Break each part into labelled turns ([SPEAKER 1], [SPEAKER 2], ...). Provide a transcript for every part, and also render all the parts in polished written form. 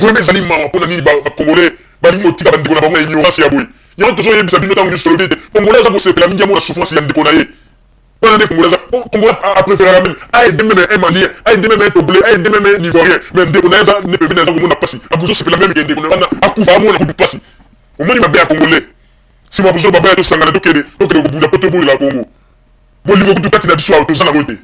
[SPEAKER 1] vraiment ezali mawa mpona nini bacongolais balingi kotika bandeko na bango ya ignorance ya boye yango tozoyebisa bino ntango nyonso tolobi ete congolais aza kosepela mingi amona souffrance ya ndeko na ye wana nde congolais apréférera même aide même un malien aide même un togolais aide même un ivoirien mais ndeko na ye aza ne pembeni aza komona mpasi abuzo osepela même ke ndeko na ye wana akufa amona kudu mpasi omoni mabe ya congolais nsima bozolo babaya tosangana tokende kobuda po tobolela congo bolingo kutu kati na biso awa toza nango te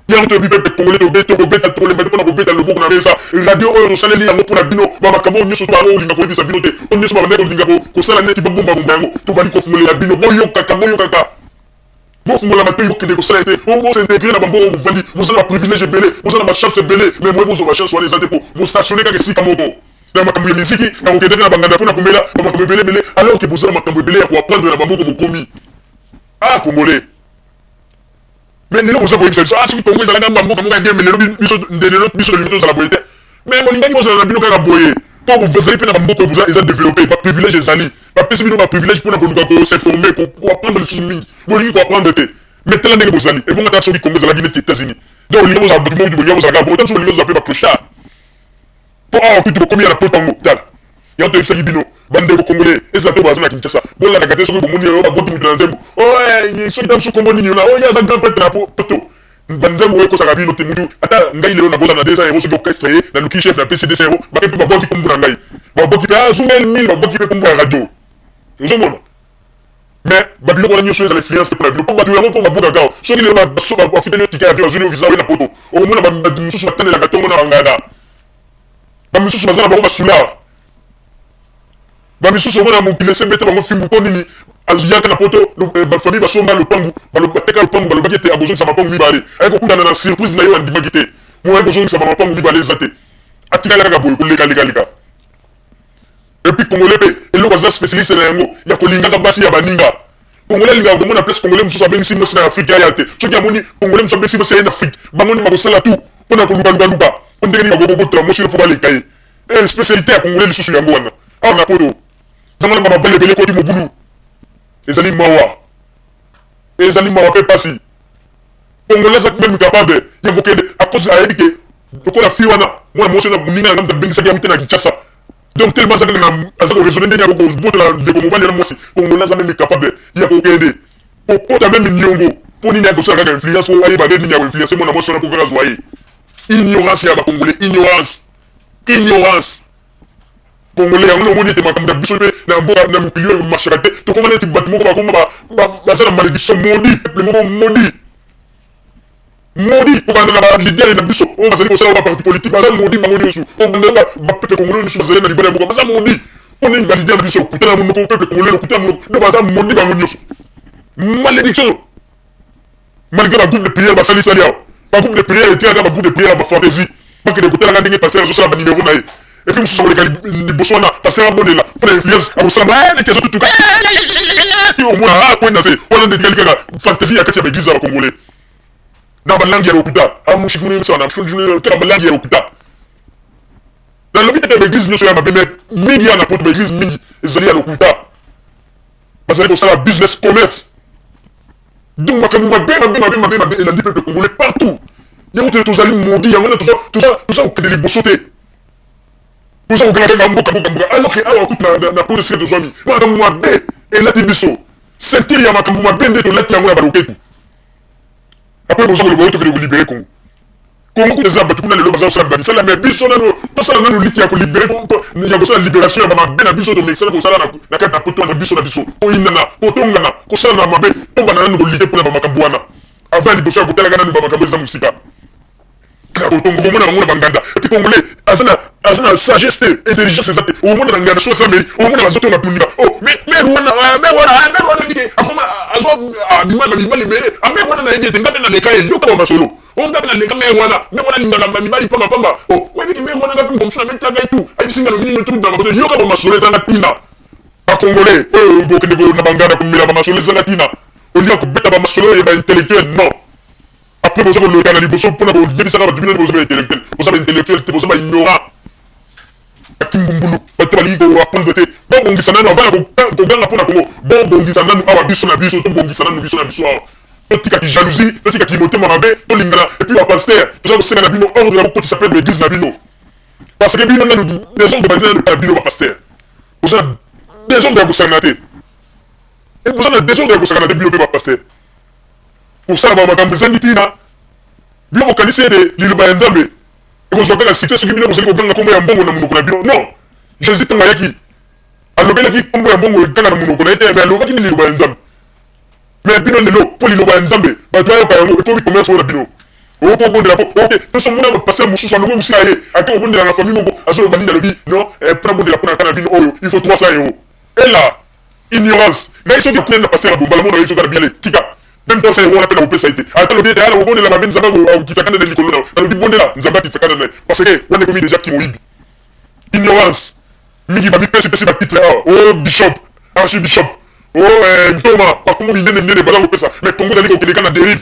[SPEAKER 1] yango toyebi mpe congolais tokobeta tokolemba te mpona kobeta loboko na mesa radio oyo tosaleli yango mpona bino bamakambo oyo nyonso toyanga olinga koyebisa bino te oyo nyonso babandaki kolinga kosala neti babombabomba yango tobali kofungolela bino boyokaka bofungola matoi bokende kosala ete bosintegre na bamboka bovandi bozala baprivilège ebele bozala bachance ebele mais moye bozwa bachance wana eza te mpo bostationne kaka esika moko na makambo ya misiki na kokendeke na banganda mpona komela bamakambo ebelebele alors ke bozala makambo ebele ya koapprendre na bamoko bokomi congolais mais lelo boza koyebisa biso soki kongo ezalaka bamboka moko ya bien mais lelo biso lelo tozala boye te mais bolingaki bozala na bino kaka boye mpo bozali mpe na bamboka oyo eza développé baprivilège ezali bapesi bino baprivilège mpona koluka kosinforme koapprendre lisusu mingi bolingi koapprendre te mais tala ndenge bozali ebonga ta soki kongo ezalaki neti états-unis donc bolingi bozala bato moki bolingi bozalaka boye tan so bolingi bozala mpe baclochard mpo awa kutu bokomi ya na poto yango tala yango toyebisaki bino bandeko congolais ezala te baza na kinshasa bolandaka te soki bomoni oyo baboti mutu na nzembo soki ta mosu kombo nini ona oyo aza grand prêtre na poto banzembo oyo ekosaka bino te mutu ata ngai lelo naboza na 200 € soki okestre naluki chef na pesi 200 € bake mpe baboki kombo na ngai baboki mpe azungeli mili baboki mpe kombo ya radio ozomona mais babiloko wana nyonso ezala influence te mpona bino mpo bato yango mpo babokaka soki lelo bafuteli otika ya vi bazweli ovisa oyo na poto okomona bato mosusu batandelaka ntongo na bangada bamisusu baza na bango basula bamisusu omona mokili esembete bango fimbu mpo nini azuyaka na poto bafamille basomba lopangu bateka lopangu balobaki ete akozongisa mapangu mibale aye kokutana na surprise na ye andimaki te mo aye kozongisa bamapangu mibale eza te atikali kaka boye kolekalekaleka epuis congolais mpe eloko aza spécialiste na yango ya kolingaka basi ya baninga congolais alingaka komona place congolais mosusu abengisi mwasi na afrique aya te soki amoni congolais mosusu abengisi mwasi aye na afrique bango nde bakosala tu mpona kolukalukaluka mpo ndenge nini bakobobotela mwasi mpo baleka ye spécialité ya congolais lisusu yango wana awa na poto zamana bamabale ebele ekoti mobulu ezali mawa mpe pasi congolais aza même capable ya kokende akosi ayebi ke lokola fi wana mwana mwasi na moninga na ngamta bengisaki yango te na kinshasa donc tellement aza koraisonne ndenge yako kobotela ndeko mobali na mwasi congolais aza même capable ya kokende kokota même niongo mpo nini akosala kaka influence po ayeba nde nini akoinfluence mwana mwasi wana po kaka azwa ye ignorance ya bacongolais ignorance congolais yango omoni ete makambo na biso mpe na mboka na mokili oyo mashaka te tokoma neti bato moko bakoma baza na malédiction modi peuple moko modi kobanda na balidere na biso oyo bazali kosala baparti politique baza modi bango nyonso obanda bapeuple congolais nyonso bazali na libala ya mboka baza modi mpo nini balidere na biso okutana monoko peuple congolais okutana monoko nde baza modi bango nyonso malédiction malgré bagroupe de prière basalisali awa bagroupe de prière etikaka bagroupe de prière ya bafantaisie bakende kotalanga ndenge paster azosala banimero na ye epuis mosusu akoleka liboso wana paster abondela mpona influence akosala neti azotutuka omona kwenda se wana nde etikali kaka fantaisie ya kati ya baeglise ya bacongolais na balangi ya lokuta amushikaka balangi ya lokuta nalobi tete baeglise nyonso ya mabe mingi ya na poto baeglise mingi ezali ya lokuta bazali kosala business commerce donc makambo mabe elandi peuple congolais partout yango te tozali modi yango nde toza kokende liboso te toza kokanga kaka mboka alors ke awa kutu na po de sire tozwami makambo mabe elati biso ceinture ya makambo mabe nde tolati yango na baloketu apres boza koloba oyo tokende kolibere congo kutu eza bato kuna lelo baza kosala bamisala mais biso nano tosala nano liti ya kolibere ya kosala libération ya bamabe na biso tomekisana kosala na kati na poto na biso oyinana kotongana kosala na mabe tobana nano kolite mpona bamakambo wana avant liboso ya kotalaka nano bamakambo eza mosika kotongo komona bango na banganda epuis congolais aza na sagesse te intelligence eza te omona na nganda so asameli omona bazotonga kuninga mer wana ndike akoma azwa abima bamibali mere amer wana nayebi ete ngape naleka ye yoka bamasolo ngape naleka mer wana lingaka bamibali pambapamba webiki mer wana ngape mkomsuna betaka etu ayebisinga lobini truc na makoto yoka bamasolo ezanga tina bacongolais oyo bokende na banganda komela bamasolo ezanga tina olia kobeta bamasolo ya baintellectuel non après boza koleka na liboso mpona koyebisaka bato bino boza baintellectuel boza baintellectuel te boza baignorant bakingumbulu bato balingi koapprendre te bobongisa nanu avant koganga mpona kongo bobongisa nanu awa biso na biso tobongisa nanu biso na biso awa totikaki jalousie totikaki motema mabe tolingana epuis bapaster toza kosenga na bino ordre ya kokotisa mpe baeglise na bino parce que bino nanu des hommes de bino na bino ba pasteur vous avez des hommes de kusangate et vous avez des hommes de kusangate bino ba pasteur pour ça ba makambo zangitina bino ko kanise de liluba nzambe et ko zoka succès sur bino ko zeli ko ganga kombo ya mbongo na munoko na bino non Jésus tanga yaki alobelaki kombo ya mbongo ganga na munoko na ete mais alobaki ni liluba nzambe mais bino lelo pour liluba nzambe ba toyo ba yango ko bi commerce na bino o ko bonde la po ok to so mona passer mususu no musi aye aka bonde la famille moko azo bandinda lobi non prend bonde la pona kana bino oyo il faut 300 €. Et là ignorance na iso ki kuna passer la bomba la mona iso ka bien tika même temps c'est on appelle au pesa été ata lobi ete ala bonde la mabenza ba ko kitakana de likolo na lobi bonde la nzamba kitakana na parce que on est commis déjà qui moyibi ignorance mingi ba mi pesa ba titre oh bishop archbishop oh Thomas pas comment il ne ba ko pesa mais Congo zali ko keleka na dérive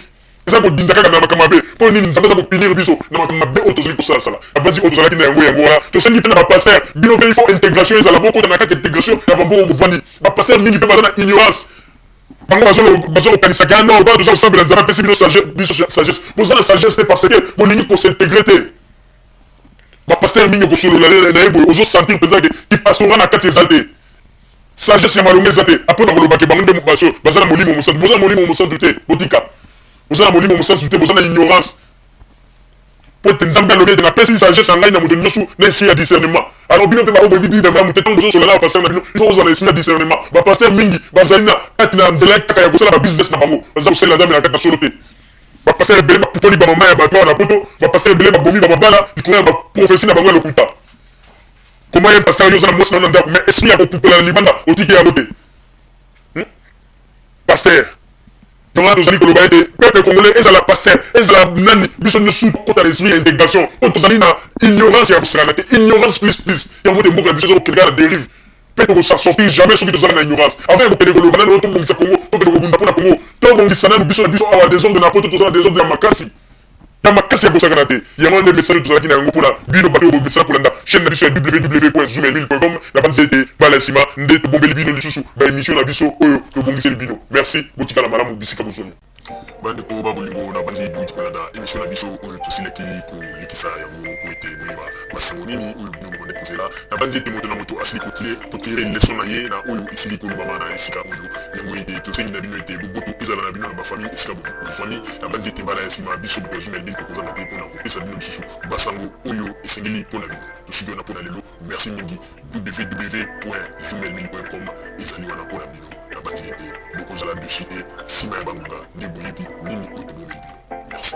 [SPEAKER 1] ça pour dinda kaka na makamabe pour nini nzambe za ko pinir biso na makamabe autozali ko sala sala abandi autozali na yango yango to sengi pena ba pasteur bino pe il faut intégration za la boko na kaka intégration ya bambo mo vandi ba pasteur mingi pe bazana ignorance bango bazo kanisa kana ba to za semble nzambe pesi bino sagesse bozana sagesse parce que bon nini ko s'intégrer ba pasteur mingi ko solo na ebo ozo sentir peut-être que pasteur na kati exalté sagesse ya malonga zate après na kolobaki bango de baso bazana molimo mo santé botika vous avez mon sens du vous avez ignorance pour te nzambe lobe de na pesi sagesse ngai na muto nyosu na esi ya discernement alors bino pe ba obo bibi de muto tango so la pasteur na bino il faut vous avez esi ya discernement ba pasteur mingi bazalina kati na nzela kaka ya kosala ba business na bango baza kosala nzambe na kati na solo te ba pasteur belema pupoli ba mama ya bato na poto ba pasteur belema bomi ba babala ikoya ba prophétie na bango lokuta comment un pasteur yo za na mosi na ndako mais esprit ya ko pupola na libanda otiki ya bote pasteur donc tozali koloba ete peuple congolais ezala pasteur ezala nani biso nyonso kota l'esprit ya intégration oyo tozali na ignorance ya kosakana te ignorance plus yango te mboka na biso ezokokendeka na dérive mpe tokosortir jamais soki tozala na ignorance avant ya kokende koloba nani oyo tobongisa congo tokende kobunda mpona congo tobongisa nanu biso na biso awa des hommes de na poto tozala des hommes ya makasi ya kosakana te yango nde message tozalaki na yango mpona bino bato oyo bobisana kolanda chaîne na biso ya www.zoomemile.com na banzi ete bala nsima nde tobombeli bino lisusu baémission na biso oyo tobongiseli bino merci botikala malamu bisika bozoni bandeko babolingo na bandi bouti kolanda émission na biso oyo tosilaki kolekisa yango po ete boyeba masango nini oyo bino bobande kozela na bandi ete moto na moto asili kotire leson na ye na oyo esili kolobama na esika oyo yango ete tosengi na bino ete boboto ezala na bino na bafamille esika bozwani na bandi ete mbala ya nsima biso boto azumel bino tokozanga te mpona kopesa bino lisusu basango oyo esengeli mpona bino tosiki wana mpona lelo merci mingi www.zoomel.com ezali wana mpona bino na bandi ete bokozala dessus te nsima ya banguka nde boyebi nini oyo tobomeli bino merci.